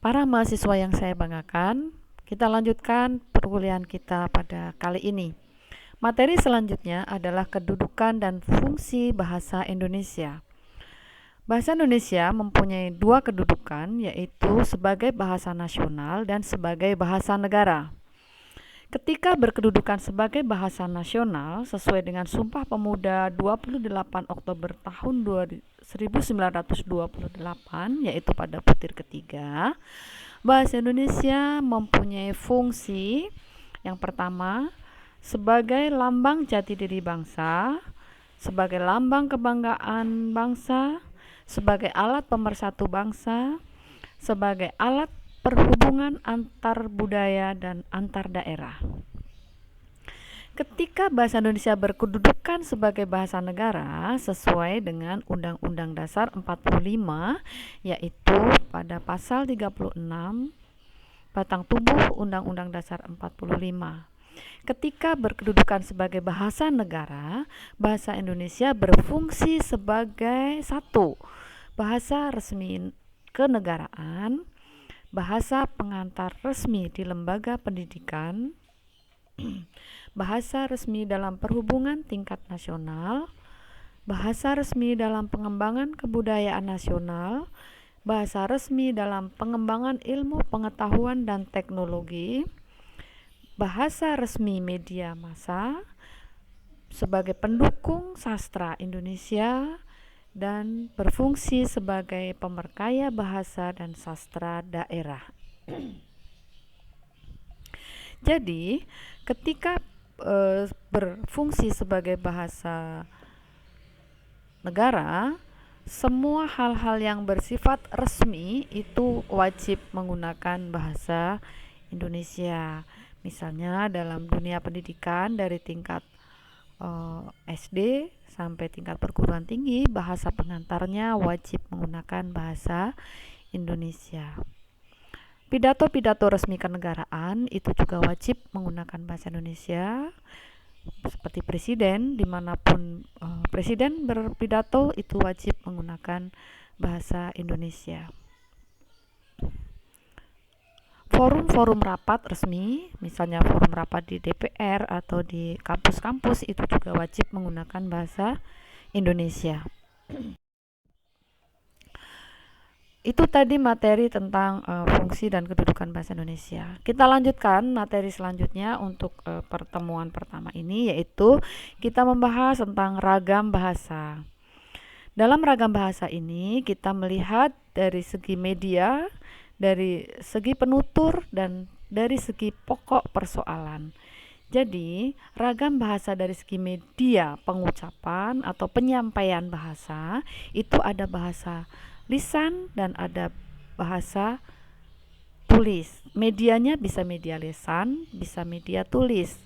Para mahasiswa yang saya banggakan, kita lanjutkan perkuliahan kita pada kali ini. Materi selanjutnya adalah kedudukan dan fungsi bahasa Indonesia. Bahasa Indonesia mempunyai dua kedudukan, yaitu sebagai bahasa nasional dan sebagai bahasa negara. Ketika berkedudukan sebagai bahasa nasional sesuai dengan Sumpah Pemuda 28 Oktober tahun 1928, yaitu pada butir ketiga, bahasa Indonesia mempunyai fungsi yang pertama sebagai lambang jati diri bangsa, sebagai lambang kebanggaan bangsa, sebagai alat pemersatu bangsa, sebagai alat perhubungan antar budaya dan antar daerah. Ketika bahasa Indonesia berkedudukan sebagai bahasa negara sesuai dengan Undang-Undang Dasar 45, yaitu pada pasal 36 batang tubuh Undang-Undang Dasar 45. Ketika berkedudukan sebagai bahasa negara, bahasa Indonesia berfungsi sebagai satu, bahasa resmi kenegaraan, bahasa pengantar resmi di lembaga pendidikan, bahasa resmi dalam perhubungan tingkat nasional, bahasa resmi dalam pengembangan kebudayaan nasional, bahasa resmi dalam pengembangan ilmu pengetahuan dan teknologi, bahasa resmi media massa, sebagai pendukung sastra Indonesia, dan berfungsi sebagai pemerkaya bahasa dan sastra daerah. Jadi, ketika berfungsi sebagai bahasa negara, semua hal-hal yang bersifat resmi itu wajib menggunakan bahasa Indonesia. Misalnya dalam dunia pendidikan dari tingkat SD sampai tingkat perguruan tinggi, bahasa pengantarnya wajib menggunakan bahasa Indonesia. Pidato-pidato resmi kenegaraan itu juga wajib menggunakan bahasa Indonesia, seperti presiden, dimanapun presiden berpidato itu wajib menggunakan bahasa Indonesia. Forum-forum rapat resmi, misalnya forum rapat di DPR atau di kampus-kampus, itu juga wajib menggunakan bahasa Indonesia. Itu tadi materi tentang fungsi dan kedudukan bahasa Indonesia. Kita lanjutkan materi selanjutnya untuk pertemuan pertama ini, yaitu kita membahas tentang ragam bahasa. Dalam ragam bahasa ini kita melihat dari segi media, dari segi penutur, dan dari segi pokok persoalan. Jadi, ragam bahasa dari segi media pengucapan atau penyampaian bahasa, itu ada bahasa lisan dan ada bahasa tulis. Medianya bisa media lisan, bisa media tulis.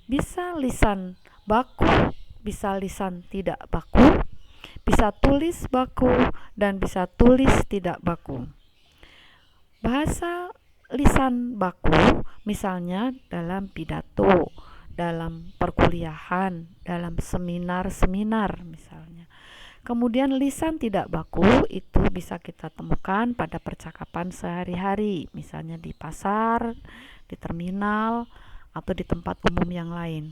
Bisa lisan baku, bisa lisan tidak baku, bisa tulis baku, dan bisa tulis tidak baku. Bahasa lisan baku misalnya dalam pidato, dalam perkuliahan, dalam seminar-seminar misalnya. Kemudian lisan tidak baku itu bisa kita temukan pada percakapan sehari-hari, misalnya di pasar, di terminal, atau di tempat umum yang lain.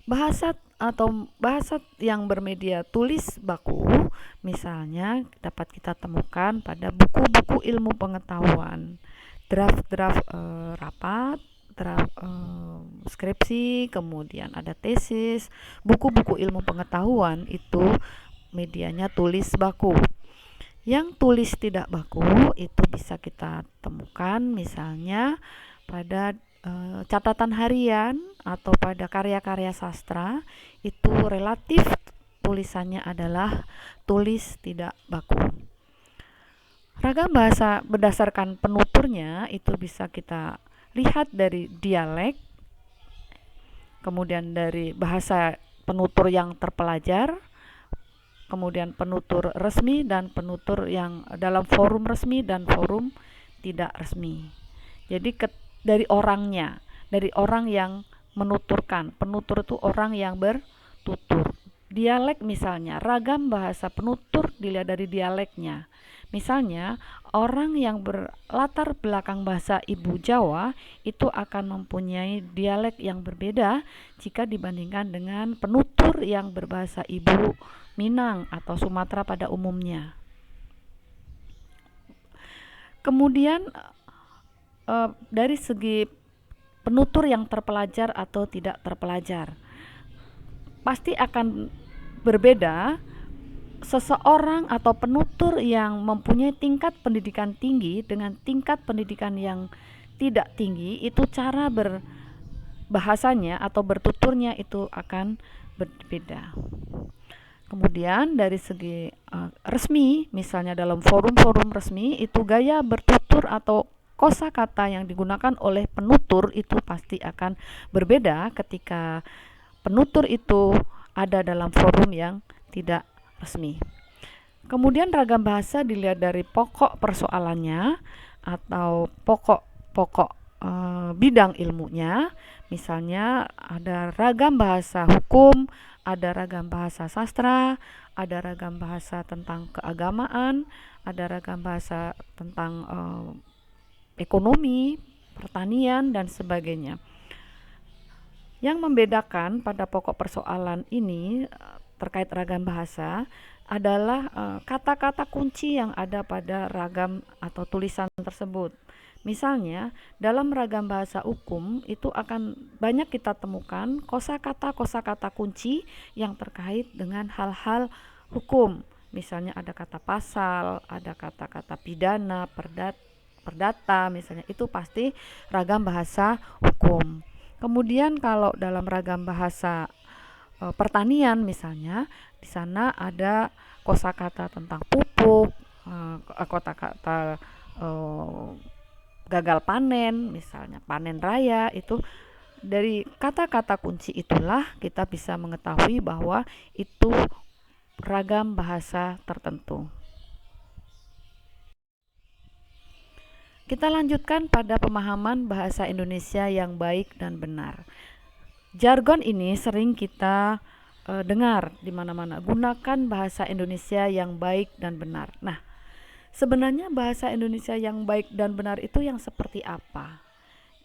Bahasa yang bermedia tulis baku misalnya dapat kita temukan pada buku-buku ilmu pengetahuan, draft-draft rapat, draft skripsi, kemudian ada tesis. Buku-buku ilmu pengetahuan itu medianya tulis baku. Yang tulis tidak baku itu bisa kita temukan misalnya pada catatan harian atau pada karya-karya sastra, itu relatif tulisannya adalah tulis tidak baku. Ragam bahasa berdasarkan penuturnya itu bisa kita lihat dari dialek, kemudian dari bahasa penutur yang terpelajar, kemudian penutur resmi dan penutur yang dalam forum resmi dan forum tidak resmi. Jadi dari orangnya, dari orang yang menuturkan. Penutur itu orang yang bertutur. Dialek misalnya, ragam bahasa penutur dilihat dari dialeknya. Misalnya, orang yang berlatar belakang bahasa ibu Jawa itu akan mempunyai dialek yang berbeda jika dibandingkan dengan penutur yang berbahasa ibu Minang atau Sumatera pada umumnya. Kemudian dari segi penutur yang terpelajar atau tidak terpelajar, pasti akan berbeda. Seseorang atau penutur yang mempunyai tingkat pendidikan tinggi dengan tingkat pendidikan yang tidak tinggi, itu cara berbahasanya atau bertuturnya itu akan berbeda. Kemudian dari segi resmi, misalnya dalam forum-forum resmi, itu gaya bertutur atau kosakata yang digunakan oleh penutur itu pasti akan berbeda ketika penutur itu ada dalam forum yang tidak resmi. Kemudian ragam bahasa dilihat dari pokok persoalannya atau pokok bidang ilmunya. Misalnya ada ragam bahasa hukum, ada ragam bahasa sastra, ada ragam bahasa tentang keagamaan, ada ragam bahasa tentang ekonomi, pertanian, dan sebagainya. Yang membedakan pada pokok persoalan ini terkait ragam bahasa adalah kata-kata kunci yang ada pada ragam atau tulisan tersebut. Misalnya, dalam ragam bahasa hukum itu akan banyak kita temukan kosakata kunci yang terkait dengan hal-hal hukum. Misalnya ada kata pasal, ada kata-kata pidana, perdata, misalnya itu pasti ragam bahasa hukum. Kemudian kalau dalam ragam bahasa pertanian misalnya, di sana ada kosakata tentang pupuk, kata-kata gagal panen, misalnya panen raya. Itu dari kata-kata kunci itulah kita bisa mengetahui bahwa itu ragam bahasa tertentu. Kita lanjutkan pada pemahaman bahasa Indonesia yang baik dan benar. Jargon ini sering kita dengar di mana-mana. Gunakan bahasa Indonesia yang baik dan benar. Nah, sebenarnya bahasa Indonesia yang baik dan benar itu yang seperti apa?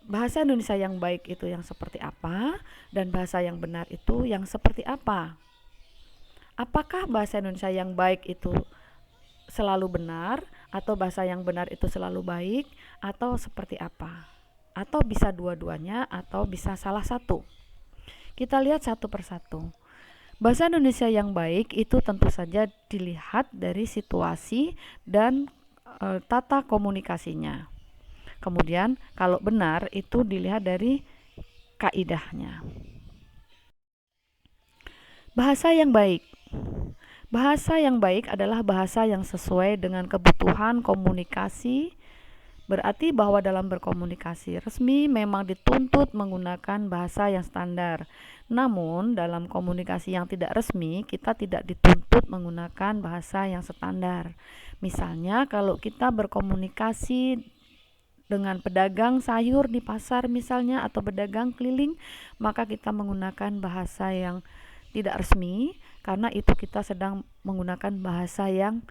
Bahasa Indonesia yang baik itu yang seperti apa? Dan bahasa yang benar itu yang seperti apa? Apakah bahasa Indonesia yang baik itu selalu benar, atau bahasa yang benar itu selalu baik, atau seperti apa? Atau bisa dua-duanya, atau bisa salah satu? Kita lihat satu persatu. Bahasa Indonesia yang baik itu tentu saja dilihat dari situasi dan tata komunikasinya. Kemudian kalau benar itu dilihat dari kaidahnya. Bahasa yang baik. Bahasa yang baik adalah bahasa yang sesuai dengan kebutuhan komunikasi. Berarti bahwa dalam berkomunikasi resmi memang dituntut menggunakan bahasa yang standar. Namun dalam komunikasi yang tidak resmi kita tidak dituntut menggunakan bahasa yang standar. Misalnya kalau kita berkomunikasi dengan pedagang sayur di pasar misalnya, atau pedagang keliling, maka kita menggunakan bahasa yang tidak resmi, karena itu kita sedang menggunakan bahasa yang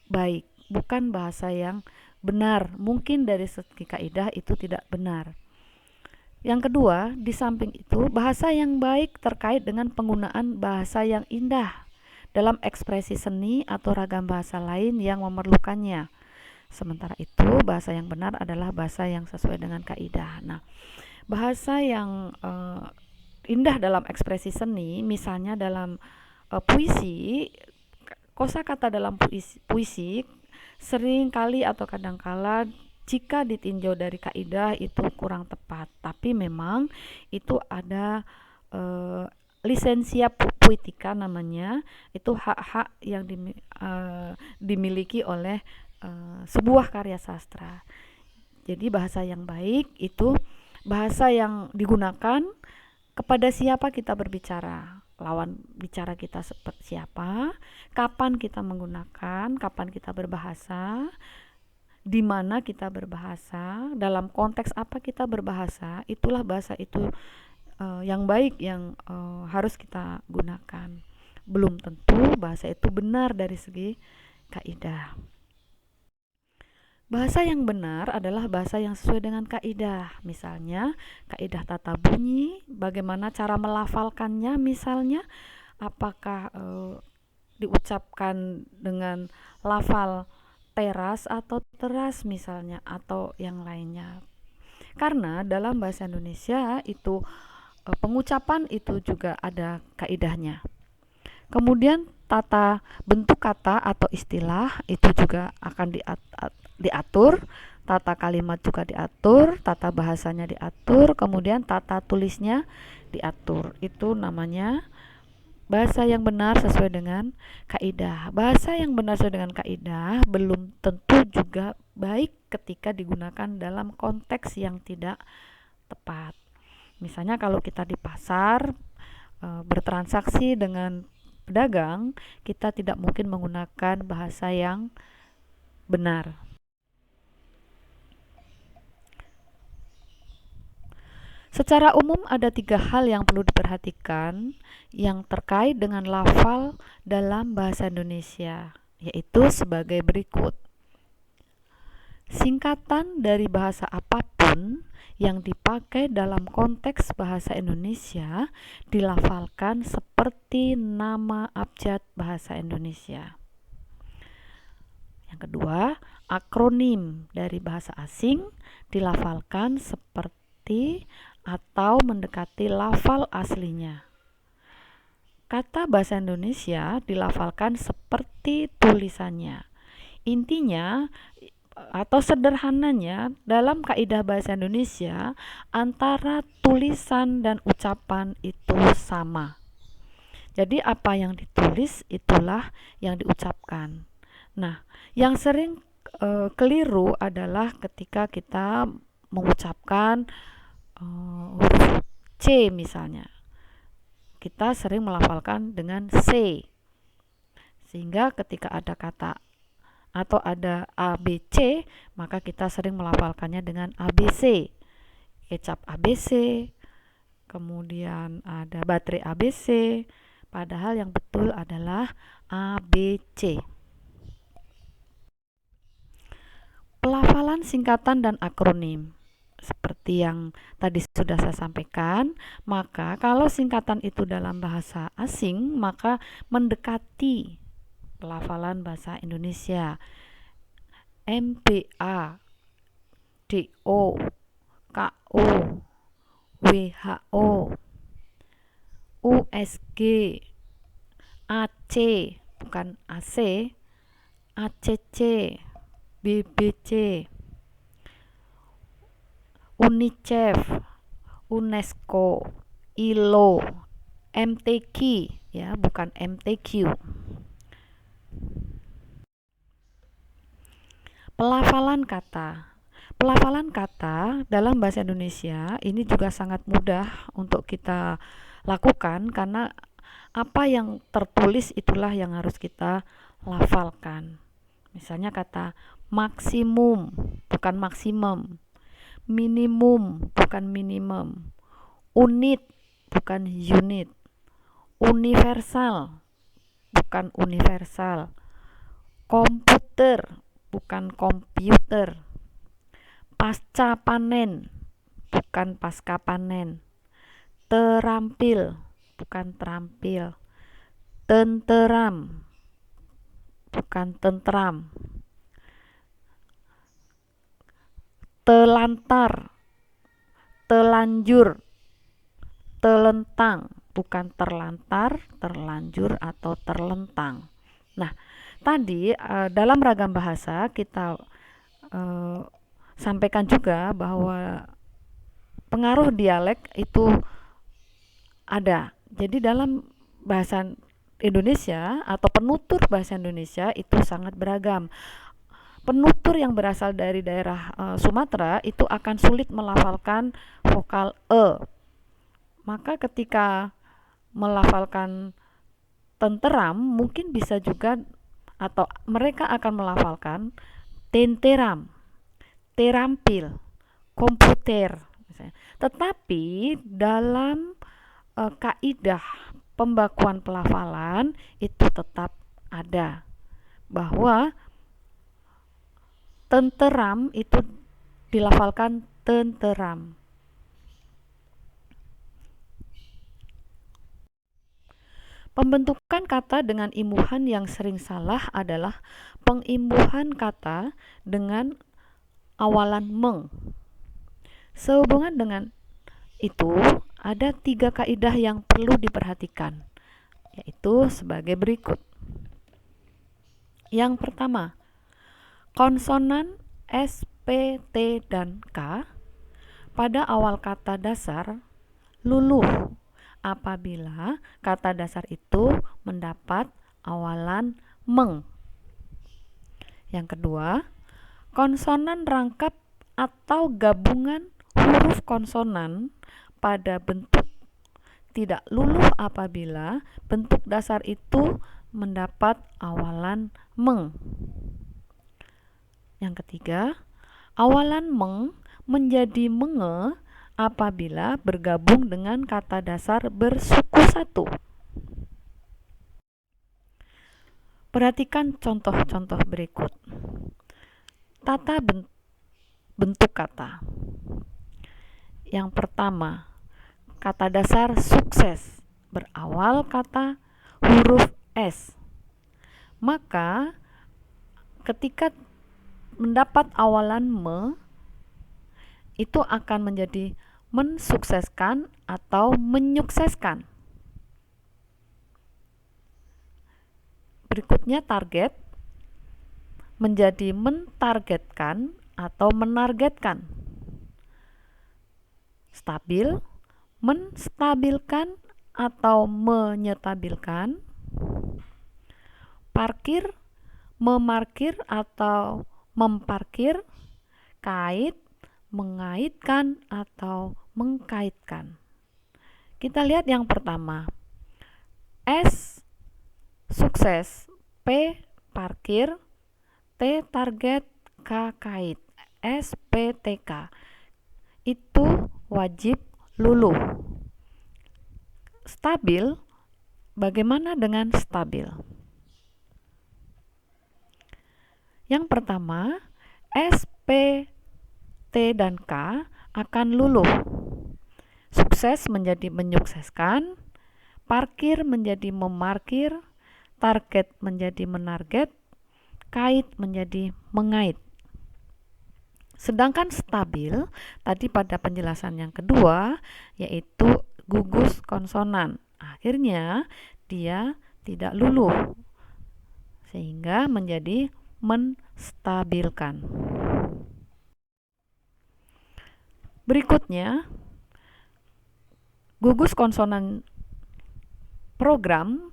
baik, bukan bahasa yang benar. Mungkin dari segi kaidah itu tidak benar. Yang kedua, di samping itu, bahasa yang baik terkait dengan penggunaan bahasa yang indah dalam ekspresi seni atau ragam bahasa lain yang memerlukannya. Sementara itu, bahasa yang benar adalah bahasa yang sesuai dengan kaidah. Nah, bahasa yang indah dalam ekspresi seni, misalnya dalam puisi, kosakata dalam puisi sering kali atau kadangkala jika ditinjau dari kaidah itu kurang tepat, tapi memang itu ada lisensia puitika namanya, itu hak-hak yang dimiliki oleh sebuah karya sastra. Jadi bahasa yang baik itu bahasa yang digunakan kepada siapa kita berbicara, lawan bicara kita seperti siapa, kapan kita menggunakan, kapan kita berbahasa, di mana kita berbahasa, dalam konteks apa kita berbahasa. Itulah bahasa itu yang baik yang harus kita gunakan. Belum tentu bahasa itu benar dari segi kaidah. Bahasa yang benar adalah bahasa yang sesuai dengan kaidah. Misalnya, kaidah tata bunyi, bagaimana cara melafalkannya misalnya, apakah diucapkan dengan lafal teras atau teras misalnya atau yang lainnya. Karena dalam bahasa Indonesia itu pengucapan itu juga ada kaidahnya. Kemudian tata bentuk kata atau istilah itu juga akan diatur, tata kalimat juga diatur, tata bahasanya diatur, kemudian tata tulisnya diatur. Itu namanya bahasa yang benar sesuai dengan kaidah. Bahasa yang benar sesuai dengan kaidah belum tentu juga baik ketika digunakan dalam konteks yang tidak tepat. Misalnya kalau kita di pasar bertransaksi dengan pedagang, kita tidak mungkin menggunakan bahasa yang benar. Secara umum ada 3 hal yang perlu diperhatikan yang terkait dengan lafal dalam bahasa Indonesia, yaitu sebagai berikut. Singkatan dari bahasa apapun yang dipakai dalam konteks bahasa Indonesia dilafalkan seperti nama abjad bahasa Indonesia. Yang kedua, akronim dari bahasa asing dilafalkan seperti atau mendekati lafal aslinya. Kata bahasa Indonesia dilafalkan seperti tulisannya. Intinya atau sederhananya, dalam kaidah bahasa Indonesia antara tulisan dan ucapan itu sama. Jadi apa yang ditulis itulah yang diucapkan. Nah, yang sering keliru adalah ketika kita mengucapkan huruf C misalnya. Kita sering melafalkan dengan C. Sehingga ketika ada kata atau ada ABC, maka kita sering melafalkannya dengan ABC. Kecap ABC, kemudian ada baterai ABC, padahal yang betul adalah ABC. Pelafalan singkatan dan akronim. Seperti yang tadi sudah saya sampaikan, maka kalau singkatan itu dalam bahasa asing, maka mendekati pelafalan bahasa Indonesia. MPA, DO, KO, WHO, USG, AC, bukan AC, ACC, BBC, UNICEF, UNESCO, ILO, MTQ, ya, bukan MTQ. Pelafalan kata. Pelafalan kata dalam bahasa Indonesia ini juga sangat mudah untuk kita lakukan karena apa yang tertulis itulah yang harus kita lafalkan. Misalnya kata maksimum, bukan maksimum. Minimum, bukan minimum. Unit, bukan unit. Universal, bukan universal. Komputer, bukan komputer. Pasca panen, bukan pasca panen. Terampil, bukan terampil. Tenteram, bukan tentram. Telantar, telanjur, telentang, bukan terlantar, terlanjur atau terlentang. Nah, tadi dalam ragam bahasa kita sampaikan juga bahwa pengaruh dialek itu ada. Jadi dalam bahasa Indonesia atau penutur bahasa Indonesia itu sangat beragam. Penutur yang berasal dari daerah Sumatera itu akan sulit melafalkan vokal e. Maka ketika melafalkan tenteram mungkin bisa juga atau mereka akan melafalkan tenteram, terampil, komputer misalnya. Tetapi dalam kaidah pembakuan pelafalan itu tetap ada bahwa Tenteram itu dilafalkan tenteram. Pembentukan kata dengan imbuhan yang sering salah adalah pengimbuhan kata dengan awalan meng. Sehubungan dengan itu, ada 3 kaidah yang perlu diperhatikan, yaitu sebagai berikut. Yang pertama, konsonan S, P, T, dan K pada awal kata dasar luluh apabila kata dasar itu mendapat awalan meng. Yang kedua, konsonan rangkap atau gabungan huruf konsonan pada bentuk tidak luluh apabila bentuk dasar itu mendapat awalan meng. Yang ketiga, awalan meng menjadi menge apabila bergabung dengan kata dasar bersuku satu. Perhatikan contoh-contoh berikut. Tata bentuk kata. Yang pertama, kata dasar sukses berawal kata huruf S. Maka ketika mendapat awalan me, itu akan menjadi mensukseskan atau menyukseskan. Berikutnya target menjadi mentargetkan atau menargetkan. Stabil, menstabilkan atau menyetabilkan. Parkir, memarkir atau memparkir. Kait, mengaitkan atau mengkaitkan. Kita lihat yang pertama. S, sukses. P, parkir. T, target. K, kait. S, P, T, K. Itu wajib luluh. Stabil, bagaimana dengan stabil? Yang pertama, S, P, T, dan K akan luluh. Sukses menjadi menyukseskan, parkir menjadi memarkir, target menjadi menarget, kait menjadi mengait. Sedangkan stabil, tadi pada penjelasan yang kedua, yaitu gugus konsonan. Akhirnya dia tidak luluh, sehingga menjadi menstabilkan. Berikutnya, gugus konsonan program,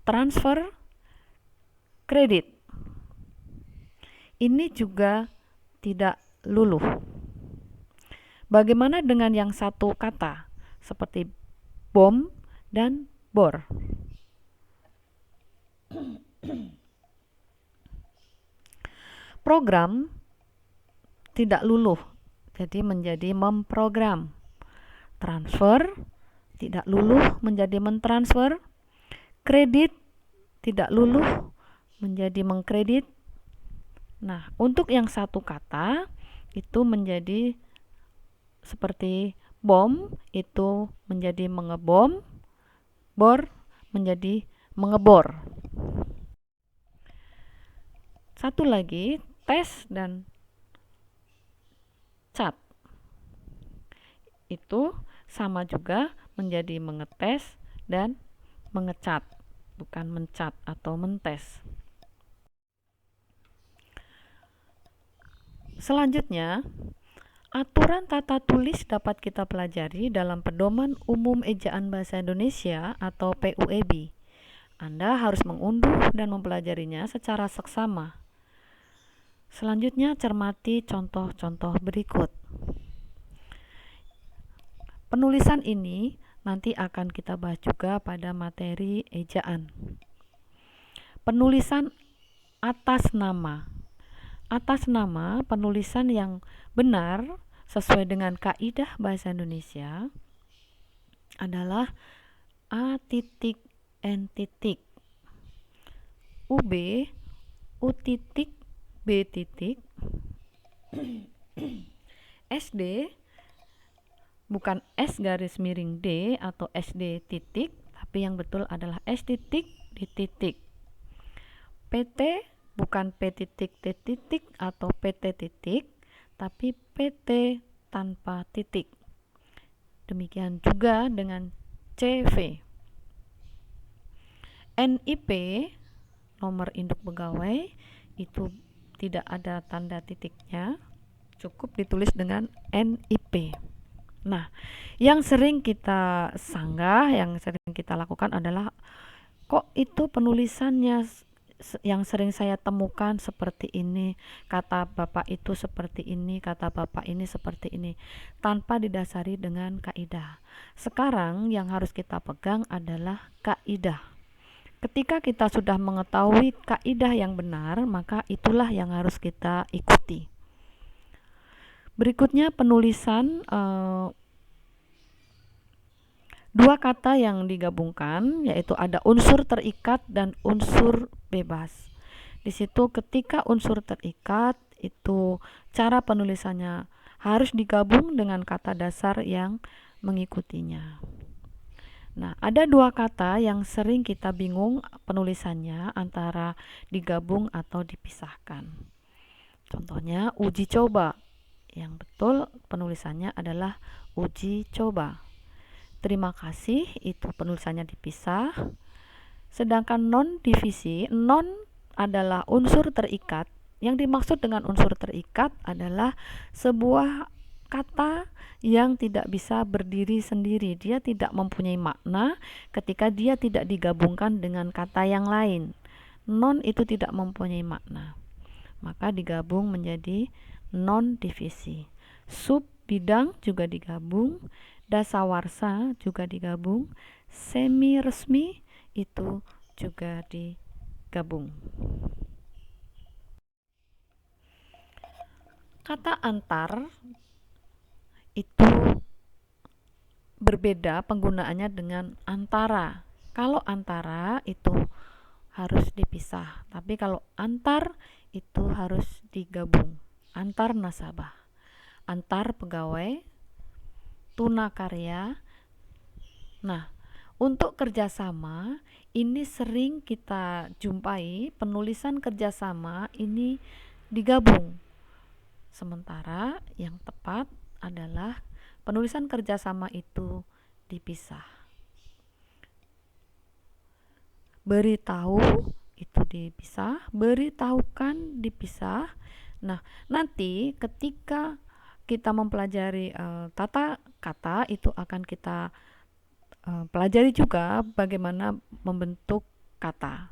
transfer, kredit. Ini juga tidak luluh. Bagaimana dengan yang satu kata, seperti bom dan bor? Program tidak luluh, jadi menjadi memprogram. Transfer tidak luluh menjadi mentransfer. Kredit tidak luluh menjadi mengkredit. Nah, untuk yang satu kata itu menjadi seperti bom, itu menjadi mengebom, bor menjadi mengebor. Satu lagi, tes dan cat. Itu sama juga menjadi mengetes dan mengecat, bukan mencat atau mentes. Selanjutnya, aturan tata tulis dapat kita pelajari dalam Pedoman Umum Ejaan Bahasa Indonesia atau PUEB. Anda harus mengunduh dan mempelajarinya secara seksama. Selanjutnya, cermati contoh-contoh berikut. Penulisan ini nanti akan kita bahas juga pada materi ejaan. Penulisan atas nama. Atas nama, penulisan yang benar sesuai dengan kaidah bahasa Indonesia adalah A titik N titik UB U titik B titik, SD bukan S garis miring D atau SD titik, tapi yang betul adalah S titik di titik. PT bukan P titik T titik atau PT titik, tapi PT tanpa titik. Demikian juga dengan CV. NIP, nomor induk pegawai, itu tidak ada tanda titiknya, cukup ditulis dengan NIP. Nah, yang sering kita sanggah, yang sering kita lakukan adalah, kok itu penulisannya yang sering saya temukan seperti ini, kata bapak itu seperti ini, kata bapak ini seperti ini, tanpa didasari dengan kaidah. Sekarang yang harus kita pegang adalah kaidah. Ketika kita sudah mengetahui kaidah yang benar, maka itulah yang harus kita ikuti. Berikutnya penulisan dua kata yang digabungkan, yaitu ada unsur terikat dan unsur bebas. Di situ ketika unsur terikat, itu cara penulisannya harus digabung dengan kata dasar yang mengikutinya. Nah, ada dua kata yang sering kita bingung penulisannya antara digabung atau dipisahkan. Contohnya uji coba. Yang betul penulisannya adalah uji coba. Terima kasih itu penulisannya dipisah. Sedangkan non divisi, non adalah unsur terikat. Yang dimaksud dengan unsur terikat adalah sebuah kata yang tidak bisa berdiri sendiri. Dia tidak mempunyai makna ketika dia tidak digabungkan dengan kata yang lain. Non itu tidak mempunyai makna, maka digabung menjadi non divisi. Sub bidang juga digabung, dasawarsa juga digabung, semi resmi itu juga digabung. Kata antar itu berbeda penggunaannya dengan antara. Kalau antara itu harus dipisah, tapi kalau antar itu harus digabung. Antar nasabah, antar pegawai, tunakarya. Nah, untuk kerjasama ini sering kita jumpai penulisan kerjasama ini digabung. Sementara yang tepat adalah penulisan kerjasama itu dipisah. Beritahu itu dipisah, beritahukan dipisah. Nah, nanti ketika kita mempelajari tata kata, itu akan kita pelajari juga bagaimana membentuk kata.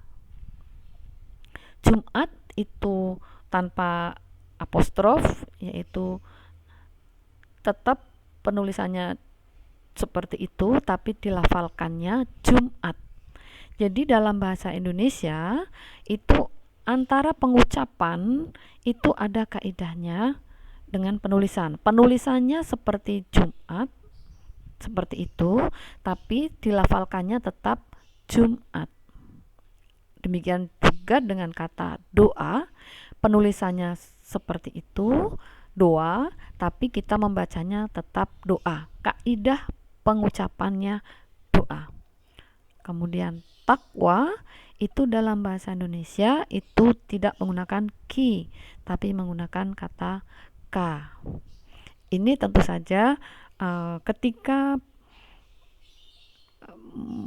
Jumat itu tanpa apostrof, yaitu tetap penulisannya seperti itu, tapi dilafalkannya Jumat. Jadi dalam bahasa Indonesia itu antara pengucapan itu ada kaidahnya dengan penulisan. Penulisannya seperti Jumat, seperti itu, tapi dilafalkannya tetap Jumat. Demikian juga dengan kata doa, penulisannya seperti itu, doa, tapi kita membacanya tetap doa. Kaidah pengucapannya doa. Kemudian takwa itu dalam bahasa Indonesia itu tidak menggunakan ki, tapi menggunakan kata ka. Ini tentu saja ketika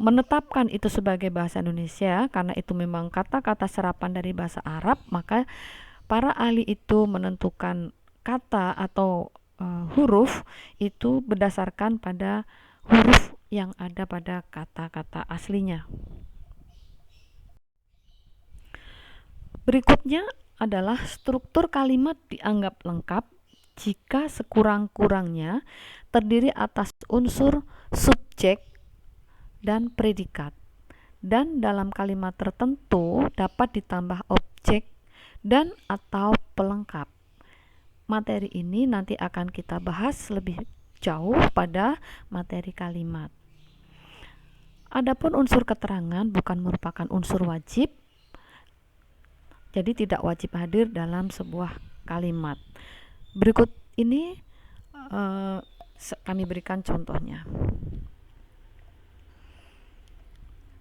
menetapkan itu sebagai bahasa Indonesia, karena itu memang kata-kata serapan dari bahasa Arab, maka para ahli itu menentukan kata atau huruf itu berdasarkan pada huruf yang ada pada kata-kata aslinya. Berikutnya adalah struktur kalimat dianggap lengkap jika sekurang-kurangnya terdiri atas unsur subjek dan predikat, dan dalam kalimat tertentu dapat ditambah objek dan atau pelengkap. Materi ini nanti akan kita bahas lebih jauh pada materi kalimat. Adapun unsur keterangan bukan merupakan unsur wajib, Jadi tidak wajib hadir dalam sebuah kalimat. Berikut ini kami berikan contohnya.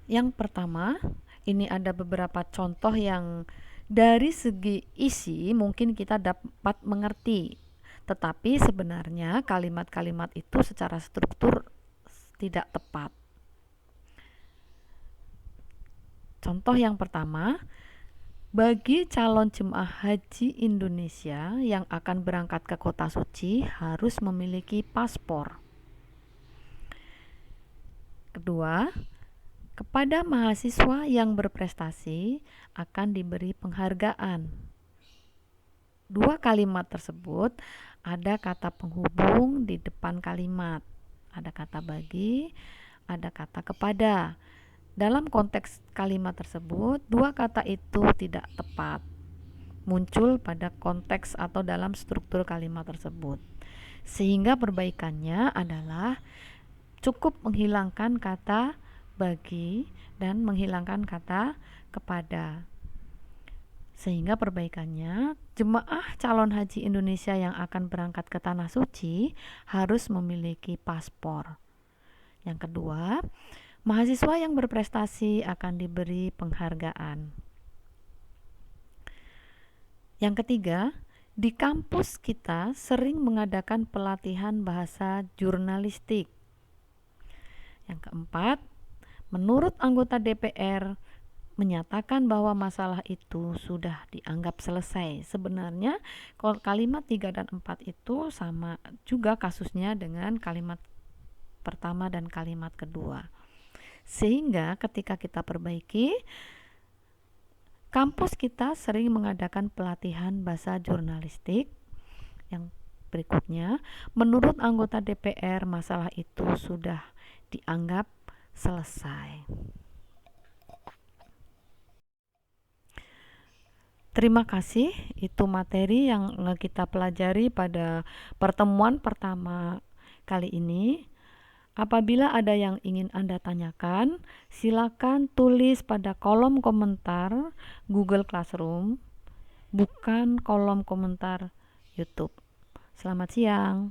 Yang pertama, ini ada beberapa contoh yang dari segi isi mungkin kita dapat mengerti, tetapi sebenarnya kalimat-kalimat itu secara struktur tidak tepat. Contoh yang pertama, bagi calon jemaah haji Indonesia yang akan berangkat ke kota suci harus memiliki paspor. Kedua, kepada mahasiswa yang berprestasi akan diberi penghargaan. Dua kalimat tersebut ada kata penghubung di depan kalimat. Ada kata bagi, ada kata kepada. Dalam konteks kalimat tersebut, dua kata itu tidak tepat muncul pada konteks atau dalam struktur kalimat tersebut. Sehingga perbaikannya adalah cukup menghilangkan kata bagi dan menghilangkan kata kepada. Sehingga perbaikannya, jemaah calon haji Indonesia yang akan berangkat ke Tanah Suci harus memiliki paspor. Yang kedua, mahasiswa yang berprestasi akan diberi penghargaan. Yang ketiga, di kampus kita sering mengadakan pelatihan bahasa jurnalistik. Yang keempat, menurut anggota DPR menyatakan bahwa masalah itu sudah dianggap selesai. Sebenarnya kalimat 3 dan 4 itu sama juga kasusnya dengan kalimat pertama dan kalimat kedua. Sehingga ketika kita perbaiki, kampus kita sering mengadakan pelatihan bahasa jurnalistik. Yang berikutnya, menurut anggota DPR masalah itu sudah dianggap selesai. Terima kasih, itu materi yang kita pelajari pada pertemuan pertama kali ini. Apabila ada yang ingin Anda tanyakan, silakan tulis pada kolom komentar Google Classroom, bukan kolom komentar YouTube. Selamat siang.